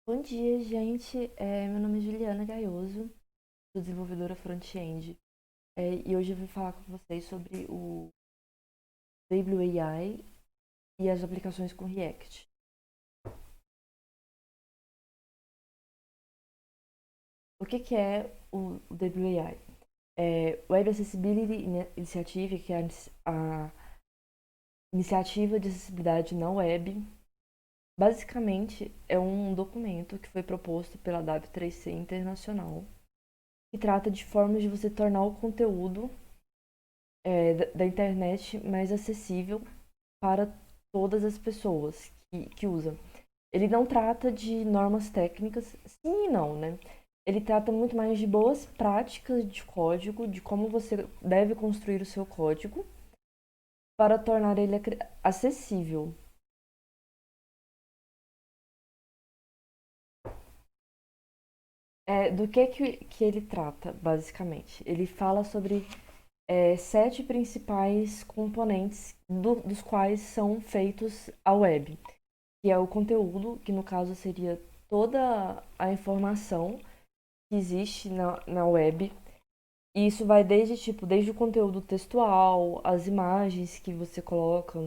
Bom dia, gente. Meu nome é Juliana Gaioso, sou desenvolvedora front-end. E hoje eu vim falar com vocês sobre o WAI e as aplicações com React. O que é o WAI? Web Accessibility Initiative, que é a iniciativa de acessibilidade na web. Basicamente, é um documento que foi proposto pela W3C Internacional, que trata de formas de você tornar o conteúdo da internet mais acessível para todas as pessoas que usam. Ele não trata de normas técnicas, sim e não, né? Ele trata muito mais de boas práticas de código, de como você deve construir o seu código para tornar ele acessível. Do que ele trata, basicamente? Ele fala sobre sete principais componentes dos quais são feitos a web, que é o conteúdo, que no caso seria toda a informação que existe na web. E isso vai desde o conteúdo textual, as imagens que você coloca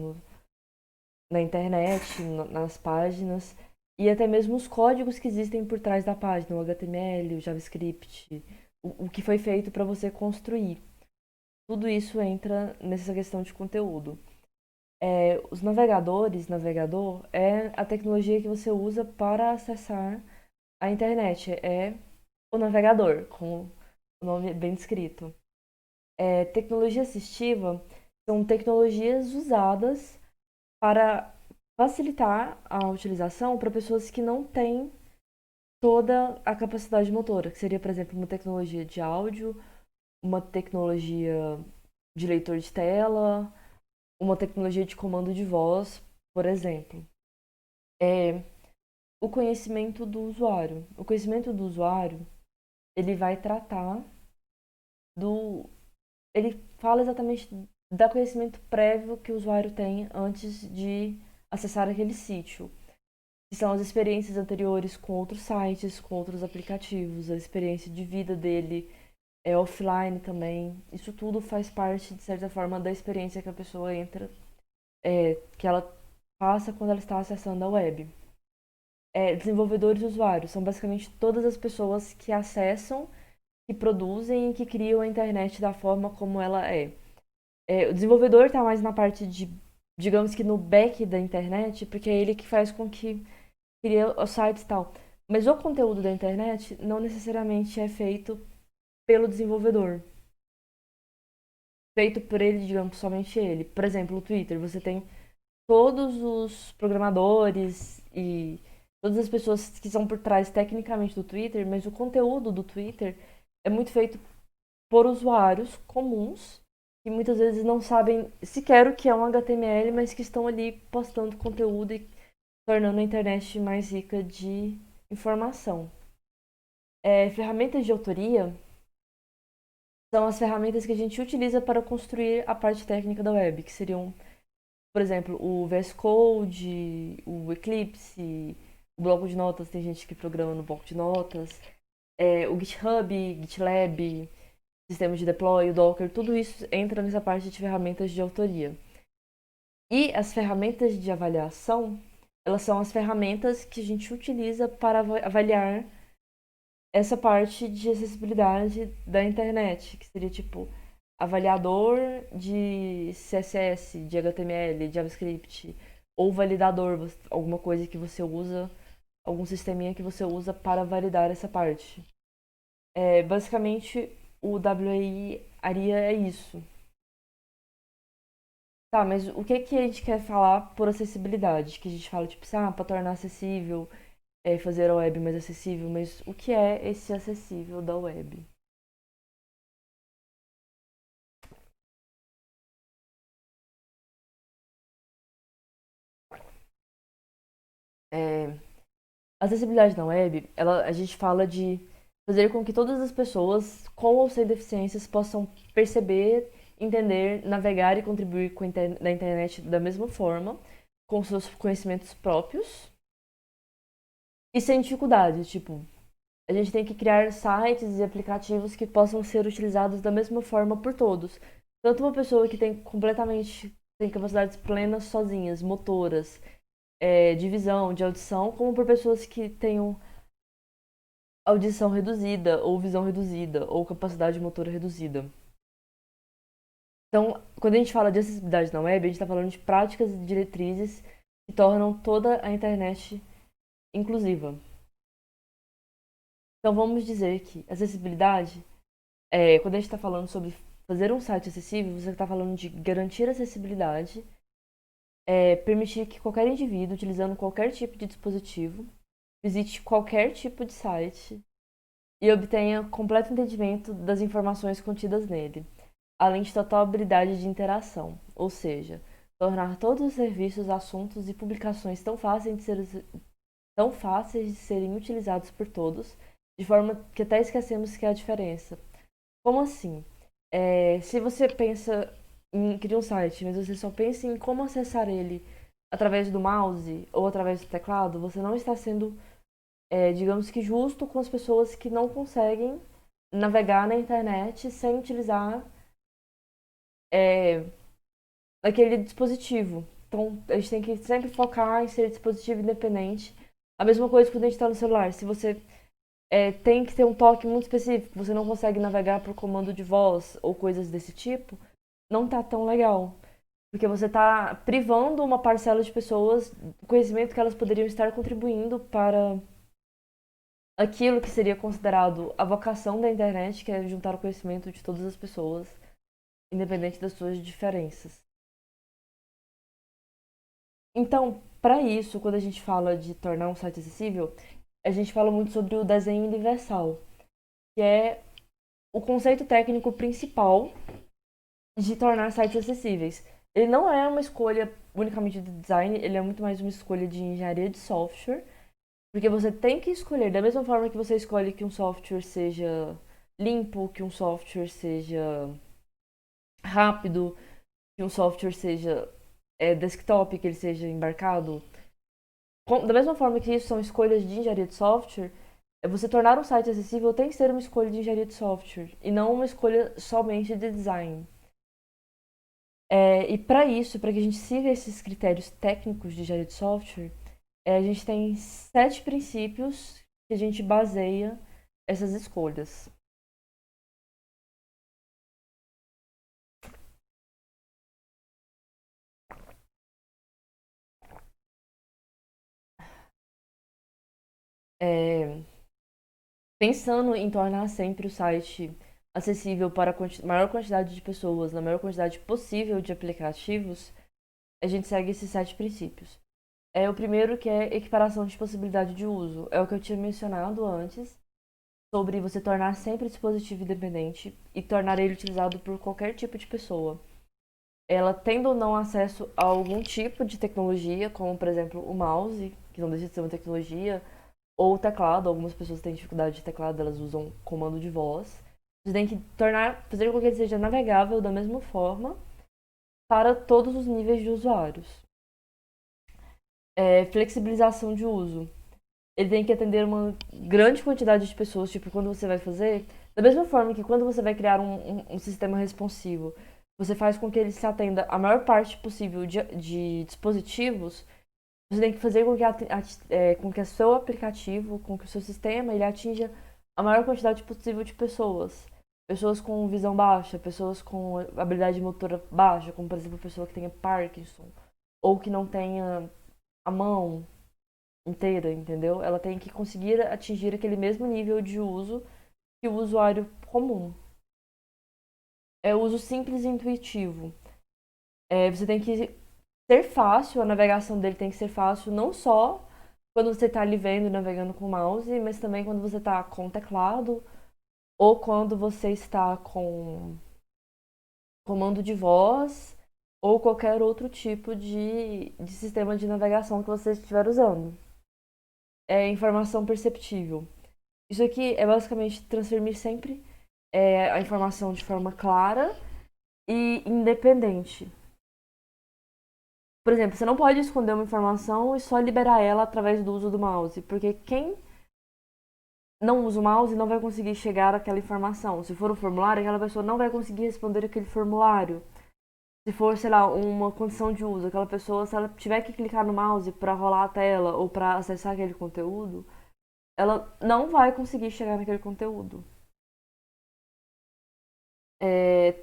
na internet, nas páginas, e até mesmo os códigos que existem por trás da página, o HTML, o JavaScript, o que foi feito para você construir. Tudo isso entra nessa questão de conteúdo. Os navegadores, navegador, é a tecnologia que você usa para acessar a internet. É o navegador, com o nome bem descrito. Tecnologia assistiva são tecnologias usadas para facilitar a utilização para pessoas que não têm toda a capacidade motora, que seria, por exemplo, uma tecnologia de áudio, uma tecnologia de leitor de tela, uma tecnologia de comando de voz, por exemplo. É o conhecimento do usuário. O conhecimento do usuário, ele vai tratar do... Ele fala exatamente do conhecimento prévio que o usuário tem antes de acessar aquele sítio. Que são as experiências anteriores com outros sites, com outros aplicativos, a experiência de vida dele offline também. Isso tudo faz parte, de certa forma, da experiência que a pessoa entra, que ela passa quando ela está acessando a web. Desenvolvedores e usuários são basicamente todas as pessoas que acessam, que produzem e que criam a internet da forma como ela é. O desenvolvedor está mais na parte de, digamos que no back da internet, porque é ele que faz com que cria os sites e tal. Mas o conteúdo da internet não necessariamente é feito pelo desenvolvedor. Feito por ele, digamos, somente ele. Por exemplo, o Twitter, você tem todos os programadores e todas as pessoas que são por trás tecnicamente do Twitter, mas o conteúdo do Twitter é muito feito por usuários comuns que muitas vezes não sabem sequer o que é um HTML, mas que estão ali postando conteúdo e tornando a internet mais rica de informação. Ferramentas de autoria são as ferramentas que a gente utiliza para construir a parte técnica da web, que seriam, por exemplo, o VS Code, o Eclipse, o bloco de notas, tem gente que programa no bloco de notas, o GitHub, GitLab, sistema de deploy, o Docker, tudo isso entra nessa parte de ferramentas de autoria. E as ferramentas de avaliação, elas são as ferramentas que a gente utiliza para avaliar essa parte de acessibilidade da internet, que seria tipo avaliador de CSS, de HTML, de JavaScript, ou validador, alguma coisa que você usa, algum sisteminha que você usa para validar essa parte. Basicamente, o WAI ARIA é isso. Tá, mas o que que a gente quer falar por acessibilidade? Que a gente fala, tipo, para tornar acessível, fazer a web mais acessível, mas o que é esse acessível da web? É, a acessibilidade na web, a gente fala de fazer com que todas as pessoas, com ou sem deficiências, possam perceber, entender, navegar e contribuir com na internet da mesma forma, com seus conhecimentos próprios, e sem dificuldade, tipo, a gente tem que criar sites e aplicativos que possam ser utilizados da mesma forma por todos. Tanto uma pessoa que tem capacidades plenas sozinhas, motoras, de visão, de audição, como por pessoas que tenham audição reduzida, ou visão reduzida, ou capacidade motora reduzida. Então, quando a gente fala de acessibilidade na web, a gente está falando de práticas e diretrizes que tornam toda a internet inclusiva. Então, vamos dizer que acessibilidade, quando a gente está falando sobre fazer um site acessível, você está falando de garantir acessibilidade, permitir que qualquer indivíduo, utilizando qualquer tipo de dispositivo, visite qualquer tipo de site e obtenha completo entendimento das informações contidas nele, além de total habilidade de interação, ou seja, tornar todos os serviços, assuntos e publicações tão fáceis de serem utilizados por todos, de forma que até esquecemos que há diferença. Como assim? Se você pensa em criar um site, mas você só pensa em como acessar ele através do mouse ou através do teclado, você não está sendo, digamos que, justo com as pessoas que não conseguem navegar na internet sem utilizar é, aquele dispositivo. Então, a gente tem que sempre focar em ser dispositivo independente. A mesma coisa quando a gente está no celular. Se você tem que ter um toque muito específico, você não consegue navegar por comando de voz ou coisas desse tipo, não tá tão legal. Porque você tá privando uma parcela de pessoas do conhecimento que elas poderiam estar contribuindo para aquilo que seria considerado a vocação da internet, que é juntar o conhecimento de todas as pessoas, independente das suas diferenças. Então, para isso, quando a gente fala de tornar um site acessível, a gente fala muito sobre o desenho universal, que é o conceito técnico principal de tornar sites acessíveis. Ele não é uma escolha unicamente de design, ele é muito mais uma escolha de engenharia de software, porque você tem que escolher, da mesma forma que você escolhe que um software seja limpo, que um software seja rápido, que um software seja desktop, que ele seja embarcado. Da mesma forma que isso são escolhas de engenharia de software, você tornar um site acessível tem que ser uma escolha de engenharia de software e não uma escolha somente de design. E para isso, para que a gente siga esses critérios técnicos de engenharia de software, a gente tem 7 princípios que a gente baseia essas escolhas. É, pensando em tornar sempre o site acessível para a maior quantidade de pessoas, na maior quantidade possível de aplicativos, a gente segue esses 7 princípios. O primeiro que é equiparação de possibilidade de uso. É o que eu tinha mencionado antes, sobre você tornar sempre o dispositivo independente e tornar ele utilizado por qualquer tipo de pessoa. Ela tendo ou não acesso a algum tipo de tecnologia, como por exemplo o mouse, que não deixa de ser uma tecnologia, ou o teclado. Algumas pessoas têm dificuldade de teclado, elas usam comando de voz. Você tem que fazer com que ele seja navegável da mesma forma para todos os níveis de usuários. Flexibilização de uso. Ele tem que atender uma grande quantidade de pessoas, tipo, quando você vai fazer, da mesma forma que quando você vai criar um sistema responsivo, você faz com que ele se atenda a maior parte possível de dispositivos, você tem que fazer com que o seu aplicativo, com que o seu sistema, ele atinja a maior quantidade possível de pessoas. Pessoas com visão baixa, pessoas com habilidade motora baixa, como por exemplo, a pessoa que tenha Parkinson, ou que não tenha a mão inteira, entendeu? Ela tem que conseguir atingir aquele mesmo nível de uso que o usuário comum. É o uso simples e intuitivo. Você tem que ser fácil, a navegação dele tem que ser fácil, não só quando você está ali vendo e navegando com o mouse, mas também quando você está com o teclado ou quando você está com comando de voz ou qualquer outro tipo de sistema de navegação que você estiver usando. Informação perceptível. Isso aqui é basicamente transferir sempre a informação de forma clara e independente. Por exemplo, você não pode esconder uma informação e só liberar ela através do uso do mouse, porque quem não usa o mouse não vai conseguir chegar àquela informação. Se for um formulário, aquela pessoa não vai conseguir responder aquele formulário. Se for, sei lá, uma condição de uso, aquela pessoa, se ela tiver que clicar no mouse para rolar a tela ou para acessar aquele conteúdo, ela não vai conseguir chegar naquele conteúdo.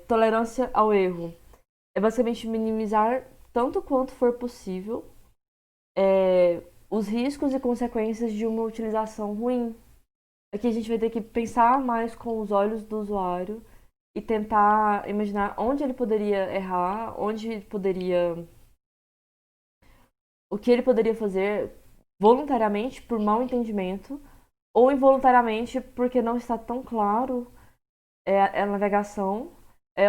Tolerância ao erro é basicamente minimizar tanto quanto for possível os riscos e consequências de uma utilização ruim. Aqui a gente vai ter que pensar mais com os olhos do usuário e tentar imaginar onde ele poderia errar, onde ele poderia, o que ele poderia fazer voluntariamente por mau entendimento ou involuntariamente porque não está tão claro a navegação,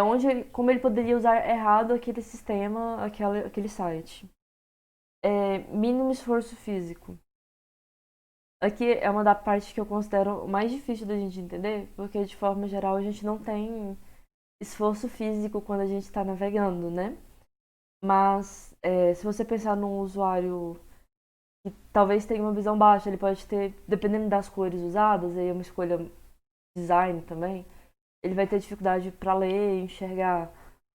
onde como ele poderia usar errado aquele sistema, aquele site. Mínimo esforço físico. Aqui é uma da parte que eu considero mais difícil da gente entender, porque de forma geral a gente não tem esforço físico quando a gente está navegando, né? Mas se você pensar num usuário que talvez tenha uma visão baixa, ele pode ter, dependendo das cores usadas, aí é uma escolha design também, ele vai ter dificuldade para ler, enxergar.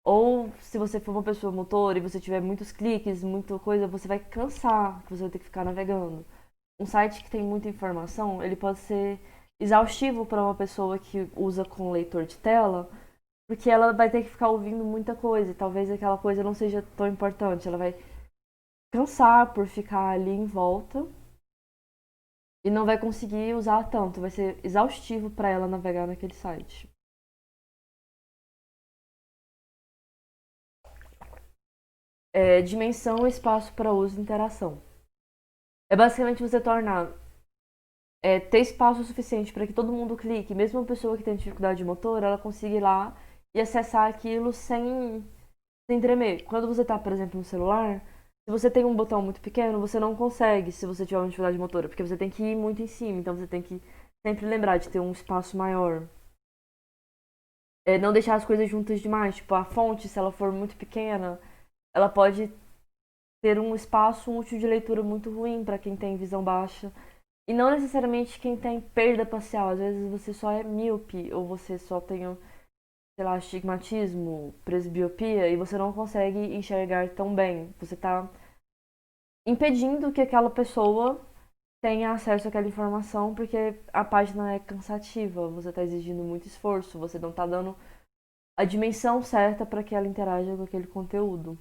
Ou se você for uma pessoa motor e você tiver muitos cliques, muita coisa, você vai cansar, que você vai ter que ficar navegando. Um site que tem muita informação, ele pode ser exaustivo para uma pessoa que usa com leitor de tela, porque ela vai ter que ficar ouvindo muita coisa e talvez aquela coisa não seja tão importante. Ela vai cansar por ficar ali em volta e não vai conseguir usar tanto. Vai ser exaustivo para ela navegar naquele site. Dimensão e espaço para uso e interação. É basicamente você tornar ter espaço suficiente para que todo mundo clique, mesmo uma pessoa que tem dificuldade de motor, ela consiga ir lá e acessar aquilo sem tremer. Quando você está, por exemplo, no celular, se você tem um botão muito pequeno, você não consegue se você tiver uma dificuldade motora, porque você tem que ir muito em cima, então você tem que sempre lembrar de ter um espaço maior. Não deixar as coisas juntas demais, tipo a fonte, se ela for muito pequena, ela pode ter um espaço útil de leitura muito ruim para quem tem visão baixa. E não necessariamente quem tem perda parcial. Às vezes você só é míope ou você só tem, sei lá, astigmatismo, presbiopia e você não consegue enxergar tão bem. Você está impedindo que aquela pessoa tenha acesso àquela informação porque a página é cansativa, você está exigindo muito esforço, você não está dando a dimensão certa para que ela interaja com aquele conteúdo.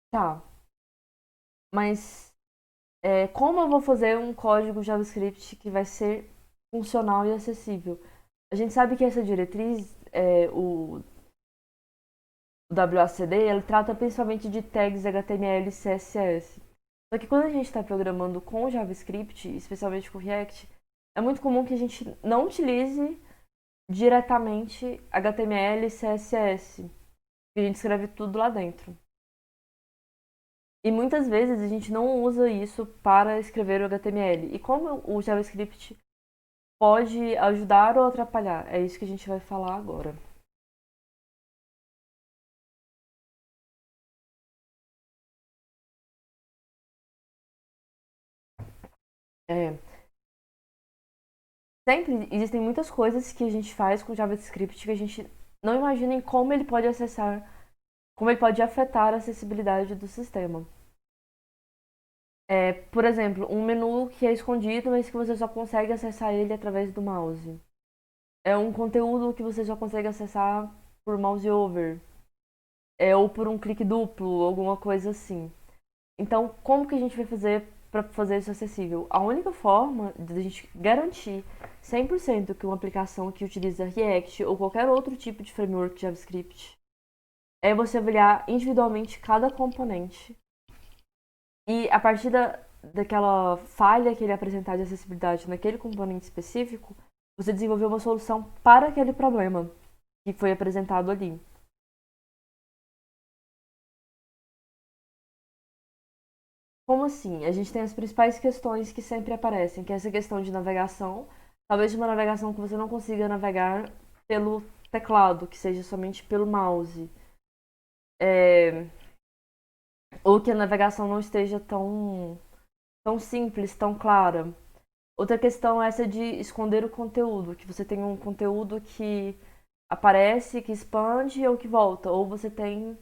Tá, mas como eu vou fazer um código JavaScript que vai ser funcional e acessível? A gente sabe que essa diretriz, o WACD, ele trata principalmente de tags HTML e CSS. Só que quando a gente está programando com JavaScript, especialmente com React, é muito comum que a gente não utilize diretamente HTML e CSS, porque a gente escreve tudo lá dentro. E muitas vezes a gente não usa isso para escrever o HTML. E como o JavaScript pode ajudar ou atrapalhar? É isso que a gente vai falar agora. É, sempre existem muitas coisas que a gente faz com JavaScript que a gente não imagina em como ele pode acessar, como ele pode afetar a acessibilidade do sistema. Por exemplo, um menu que é escondido, mas que você só consegue acessar ele através do mouse. É um conteúdo que você só consegue acessar por mouse over. Ou por um clique duplo, alguma coisa assim. Então, como que a gente vai fazer para fazer isso acessível? A única forma de a gente garantir 100% que uma aplicação que utiliza React ou qualquer outro tipo de framework JavaScript é você avaliar individualmente cada componente e a partir daquela falha que ele apresentar de acessibilidade naquele componente específico, você desenvolver uma solução para aquele problema que foi apresentado ali. Como assim? A gente tem as principais questões que sempre aparecem, que é essa questão de navegação, talvez de uma navegação que você não consiga navegar pelo teclado, que seja somente pelo mouse. é, ou que a navegação não esteja tão simples, tão clara. Outra questão é essa de esconder o conteúdo, que você tem um conteúdo que aparece, que expande ou que volta, ou você tem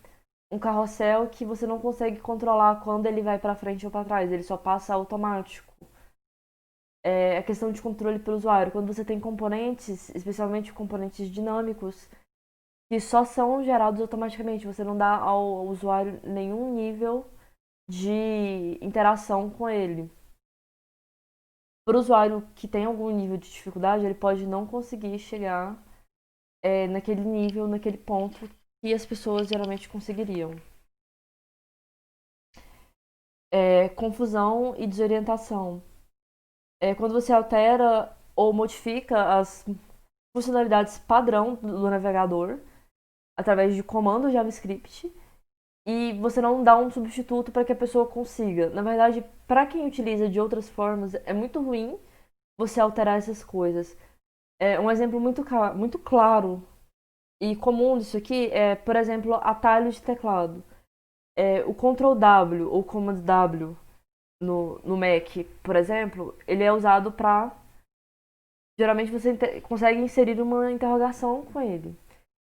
um carrossel que você não consegue controlar quando ele vai para frente ou para trás, ele só passa automático. É a questão de controle pelo usuário. Quando você tem componentes, especialmente componentes dinâmicos, que só são gerados automaticamente, você não dá ao usuário nenhum nível de interação com ele. Para o usuário que tem algum nível de dificuldade, ele pode não conseguir chegar naquele nível, naquele ponto que as pessoas geralmente conseguiriam. Confusão e desorientação. Quando você altera ou modifica as funcionalidades padrão do navegador através de comando JavaScript e você não dá um substituto para que a pessoa consiga. Na verdade, para quem utiliza de outras formas, é muito ruim você alterar essas coisas. Um exemplo muito claro e comum disso aqui é, por exemplo, atalho de teclado. O Ctrl W ou Command W no Mac, por exemplo, ele é usado para. Geralmente você consegue inserir uma interrogação com ele.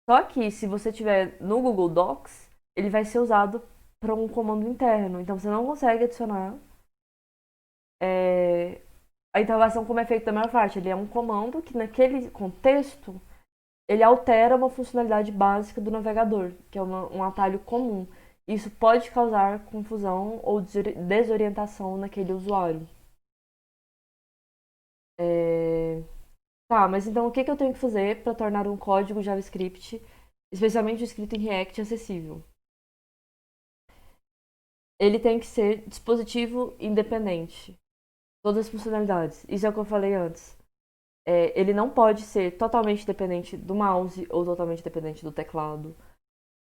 Só que se você tiver no Google Docs, ele vai ser usado para um comando interno. Então você não consegue adicionar é, a interrogação como é feito da maior parte. Ele é um comando que naquele contexto ele altera uma funcionalidade básica do navegador, que é um atalho comum. Isso pode causar confusão ou desorientação naquele usuário. É... Tá, mas então o que eu tenho que fazer para tornar um código JavaScript, especialmente escrito em React, acessível? Ele tem que ser dispositivo independente. Todas as funcionalidades. Isso é o que eu falei antes. Ele não pode ser totalmente dependente do mouse ou totalmente dependente do teclado.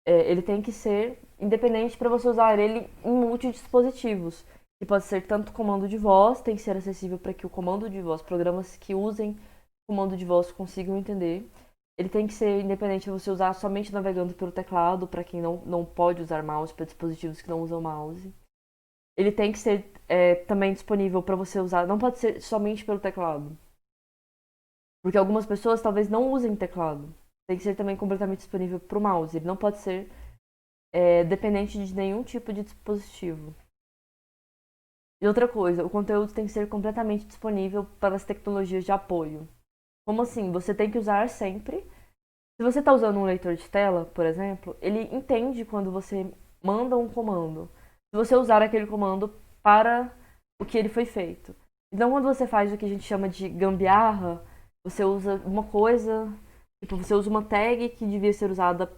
Ele tem que ser independente para você usar ele em multidispositivos. Que pode ser tanto comando de voz, tem que ser acessível para que o comando de voz, programas que usem comando de voz consigam entender. Ele tem que ser independente para você usar somente navegando pelo teclado, para quem não pode usar mouse, para dispositivos que não usam mouse. Ele tem que ser também disponível para você usar, não pode ser somente pelo teclado. Porque algumas pessoas talvez não usem teclado. Tem que ser também completamente disponível para o mouse. Ele não pode ser dependente de nenhum tipo de dispositivo. E outra coisa, o conteúdo tem que ser completamente disponível para as tecnologias de apoio. Como assim? Você tem que usar sempre. Se você está usando um leitor de tela, por exemplo, ele entende quando você manda um comando. Se você usar aquele comando para o que ele foi feito. Então, quando você faz o que a gente chama de gambiarra, você usa uma coisa, tipo, você usa uma tag que devia ser usada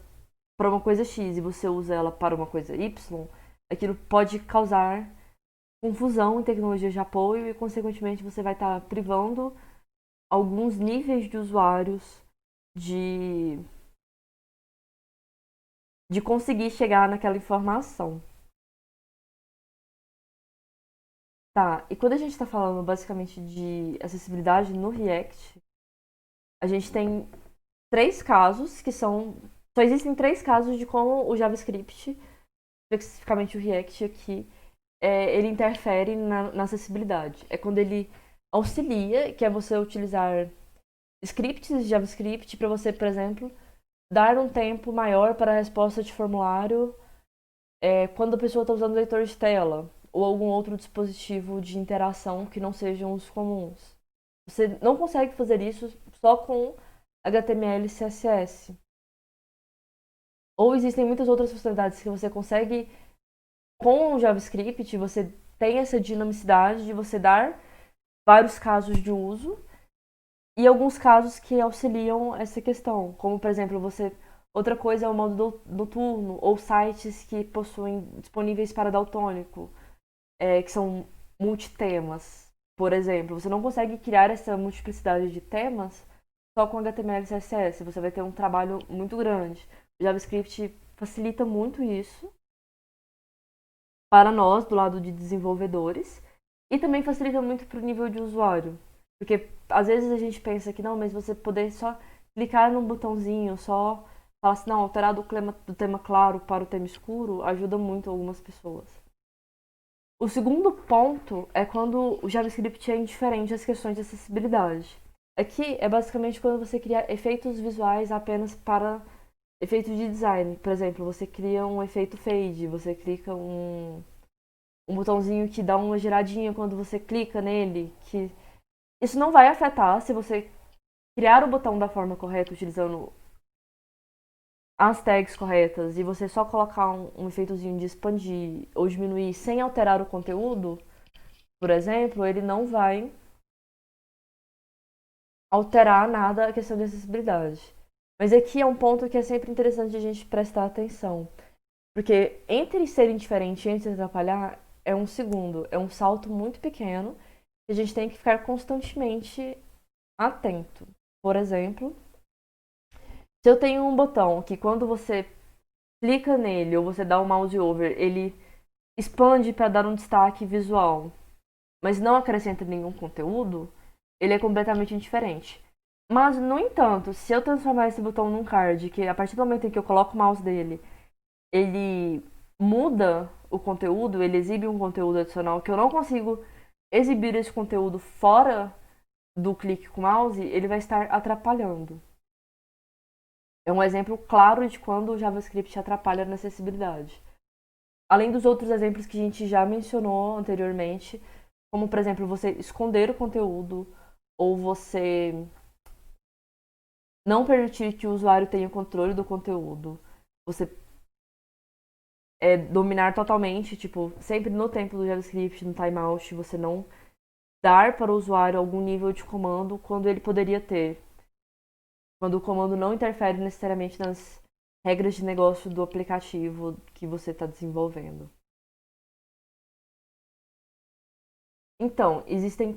para uma coisa X e você usa ela para uma coisa Y, aquilo pode causar confusão em tecnologias de apoio e, consequentemente, você vai estar privando alguns níveis de usuários de, de conseguir chegar naquela informação. Tá, e quando a gente está falando basicamente de acessibilidade no React, a gente tem três casos que são. Só existem três casos de como o JavaScript, especificamente o React aqui, ele interfere na acessibilidade. É quando ele auxilia, que é você utilizar scripts de JavaScript para você, por exemplo, dar um tempo maior para a resposta de formulário quando a pessoa está usando leitor de tela ou algum outro dispositivo de interação que não sejam os comuns. Você não consegue fazer isso só com HTML e CSS. Ou existem muitas outras funcionalidades que você consegue com o JavaScript, você tem essa dinamicidade de você dar vários casos de uso e alguns casos que auxiliam essa questão, como por exemplo, outra coisa é o modo noturno ou sites que possuem disponíveis para daltônico, que são multitemas. Por exemplo, você não consegue criar essa multiplicidade de temas só com HTML e CSS, você vai ter um trabalho muito grande. O JavaScript facilita muito isso para nós, do lado de desenvolvedores, e também facilita muito para o nível de usuário. Porque às vezes a gente pensa que não, mas você poder só clicar num botãozinho, só Falar assim, não, alterar do tema claro para o tema escuro ajuda muito algumas pessoas. O segundo ponto é quando o JavaScript é indiferente às questões de acessibilidade. Aqui é basicamente quando você cria efeitos visuais apenas para efeitos de design. Por exemplo, você cria um efeito fade, você clica um botãozinho que dá uma giradinha quando você clica nele, que isso não vai afetar se você criar o botão da forma correta, utilizando as tags corretas, e você só colocar um efeitozinho de expandir ou diminuir sem alterar o conteúdo, por exemplo, ele não vai alterar nada a questão de acessibilidade. Mas aqui é um ponto que é sempre interessante a gente prestar atenção. Porque entre ser indiferente e entre atrapalhar é um segundo, é um salto muito pequeno que a gente tem que ficar constantemente atento. Por exemplo, se eu tenho um botão que quando você clica nele ou você dá o mouse over, ele expande para dar um destaque visual, mas não acrescenta nenhum conteúdo, ele é completamente indiferente. Mas, no entanto, se eu transformar esse botão num card, que a partir do momento em que eu coloco o mouse dele, ele muda o conteúdo, ele exibe um conteúdo adicional que eu não consigo exibir esse conteúdo fora do clique com o mouse, ele vai estar atrapalhando. É um exemplo claro de quando o JavaScript atrapalha na acessibilidade. Além dos outros exemplos que a gente já mencionou anteriormente, como, por exemplo, você esconder o conteúdo ou você não permitir que o usuário tenha controle do conteúdo. Você dominar totalmente, tipo, sempre no tempo do JavaScript, no timeout, você não dar para o usuário algum nível de comando quando ele poderia ter. Quando o comando não interfere necessariamente nas regras de negócio do aplicativo que você está desenvolvendo. Então,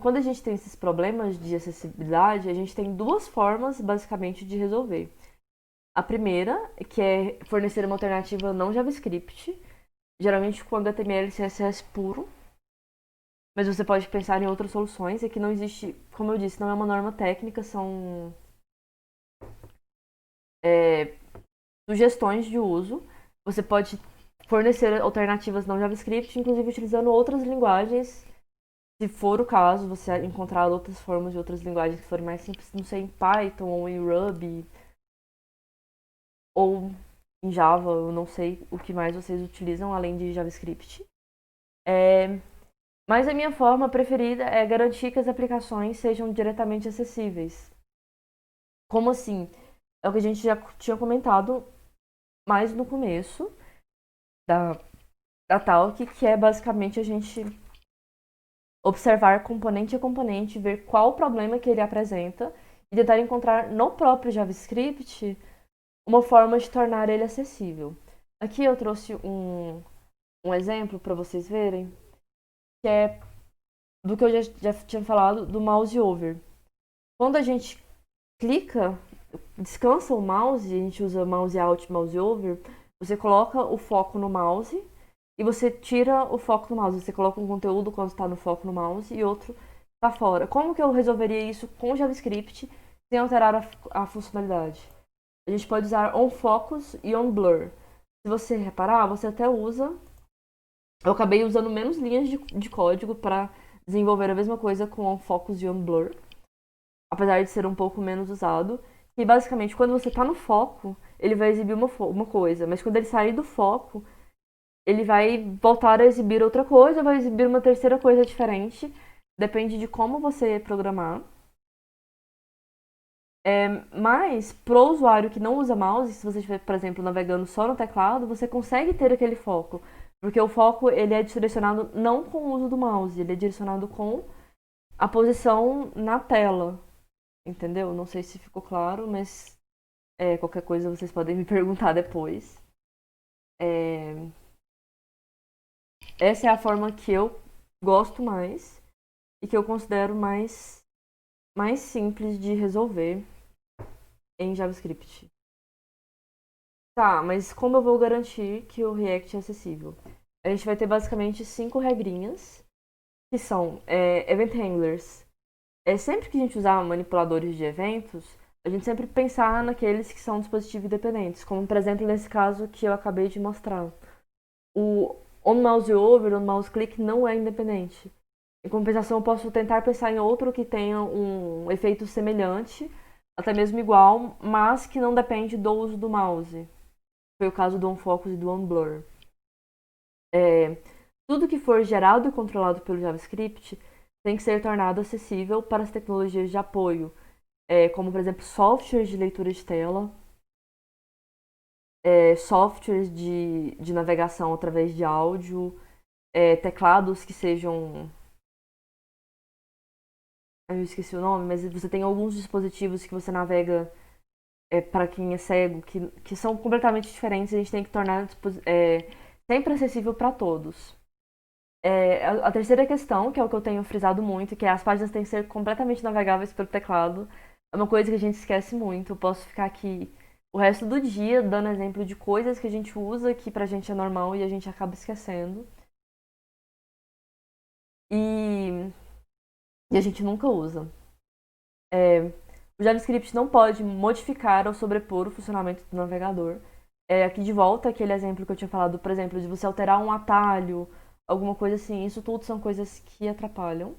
quando a gente tem esses problemas de acessibilidade, a gente tem duas formas, basicamente, de resolver. A primeira, que é fornecer uma alternativa não JavaScript, geralmente com HTML e CSS puro, mas você pode pensar em outras soluções. É que não existe, como eu disse, não é uma norma técnica, são sugestões de uso. Você pode fornecer alternativas não JavaScript, inclusive utilizando outras linguagens. Se for o caso, você encontrar outras formas de outras linguagens que forem mais simples, não sei, em Python ou em Ruby ou em Java, eu não sei o que mais vocês utilizam além de JavaScript. Mas a minha forma preferida é garantir que as aplicações sejam diretamente acessíveis. Como assim? É o que a gente já tinha comentado mais no começo da, da Talk, que é basicamente a gente observar componente a componente, ver qual o problema que ele apresenta e tentar encontrar no próprio JavaScript uma forma de tornar ele acessível. Aqui eu trouxe um exemplo para vocês verem, que é do que eu já tinha falado do mouse over. Quando a gente clica, descansa o mouse, a gente usa mouse out, mouse over, você coloca o foco no mouse e você tira o foco no mouse. Você coloca um conteúdo quando está no foco no mouse e outro está fora. Como que eu resolveria isso com JavaScript sem alterar a funcionalidade? A gente pode usar onFocus e onBlur. Se você reparar, você até usa. Eu acabei usando menos linhas de código para desenvolver a mesma coisa com onFocus e onBlur, apesar de ser um pouco menos usado. E basicamente, quando você está no foco, ele vai exibir uma coisa, mas quando ele sair do foco, ele vai voltar a exibir outra coisa, vai exibir uma terceira coisa diferente. Depende de como você programar. Mas, pro usuário que não usa mouse, se você estiver, por exemplo, navegando só no teclado, você consegue ter aquele foco. Porque o foco ele é direcionado não com o uso do mouse, ele é direcionado com a posição na tela. Entendeu? Não sei se ficou claro, mas qualquer coisa vocês podem me perguntar depois. Essa é a forma que eu gosto mais e que eu considero mais simples de resolver em JavaScript. Tá, mas como eu vou garantir que o React é acessível? A gente vai ter basicamente 5 regrinhas, que são Event Handlers. Sempre que a gente usar manipuladores de eventos, a gente sempre pensar naqueles que são dispositivos independentes, como por exemplo nesse caso que eu acabei de mostrar. O on-mouse over, on-mouse click não é independente. Em compensação, eu posso tentar pensar em outro que tenha um efeito semelhante, até mesmo igual, mas que não depende do uso do mouse. Foi o caso do on-focus e do on-blur. É, tudo que for gerado e controlado pelo JavaScript tem que ser tornado acessível para as tecnologias de apoio, como por exemplo softwares de leitura de tela, softwares de navegação através de áudio, teclados que sejam. Eu esqueci o nome, mas você tem alguns dispositivos que você navega para quem é cego, que são completamente diferentes, a gente tem que tornar sempre acessível para todos. A terceira questão, que é o que eu tenho frisado muito, que é as páginas têm que ser completamente navegáveis pelo teclado, é uma coisa que a gente esquece muito. Eu posso ficar aqui o resto do dia dando exemplo de coisas que a gente usa que pra gente é normal e a gente acaba esquecendo. E, e a gente nunca usa. É, o JavaScript não pode modificar ou sobrepor o funcionamento do navegador. Aqui de volta, aquele exemplo que eu tinha falado, por exemplo, de você alterar um atalho, alguma coisa assim, isso tudo são coisas que atrapalham.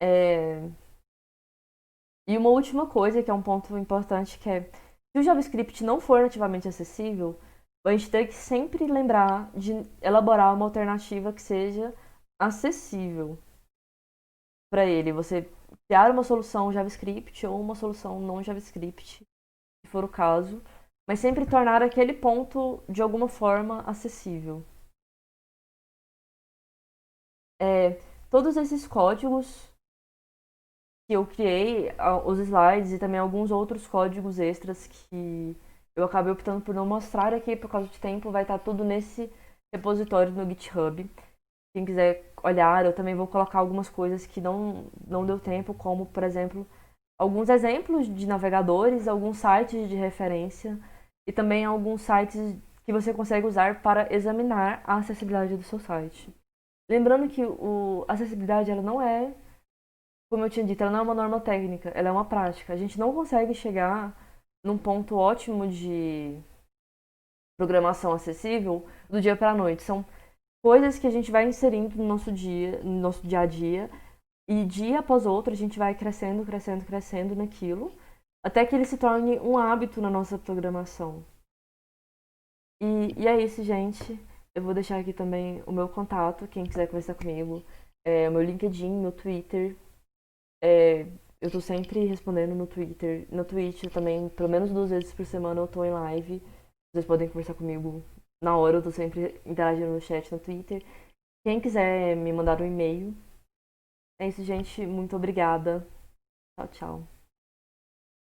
É, e uma última coisa, que é um ponto importante, que é se o JavaScript não for nativamente acessível, a gente tem que sempre lembrar de elaborar uma alternativa que seja acessível para ele. Você criar uma solução JavaScript ou uma solução não JavaScript, se for o caso, mas sempre tornar aquele ponto de alguma forma acessível. É, todos esses códigos que eu criei, os slides e também alguns outros códigos extras que eu acabei optando por não mostrar aqui por causa de tempo, vai estar tudo nesse repositório no GitHub. Quem quiser olhar, eu também vou colocar algumas coisas que não deu tempo, como, por exemplo, alguns exemplos de navegadores, alguns sites de referência e também alguns sites que você consegue usar para examinar a acessibilidade do seu site. Lembrando que a acessibilidade ela não é, como eu tinha dito, ela não é uma norma técnica, ela é uma prática. A gente não consegue chegar num ponto ótimo de programação acessível do dia para a noite. São coisas que a gente vai inserindo no nosso dia a dia, e dia após outro a gente vai crescendo, crescendo, crescendo naquilo, até que ele se torne um hábito na nossa programação. E é isso, gente. Eu vou deixar aqui também o meu contato, quem quiser conversar comigo, o meu LinkedIn, meu Twitter. É, eu tô sempre respondendo no Twitter. No Twitch também, pelo menos 2 vezes por semana eu tô em live. Vocês podem conversar comigo na hora, eu tô sempre interagindo no chat no Twitter. Quem quiser me mandar um e-mail. É isso, gente. Muito obrigada. Tchau, tchau.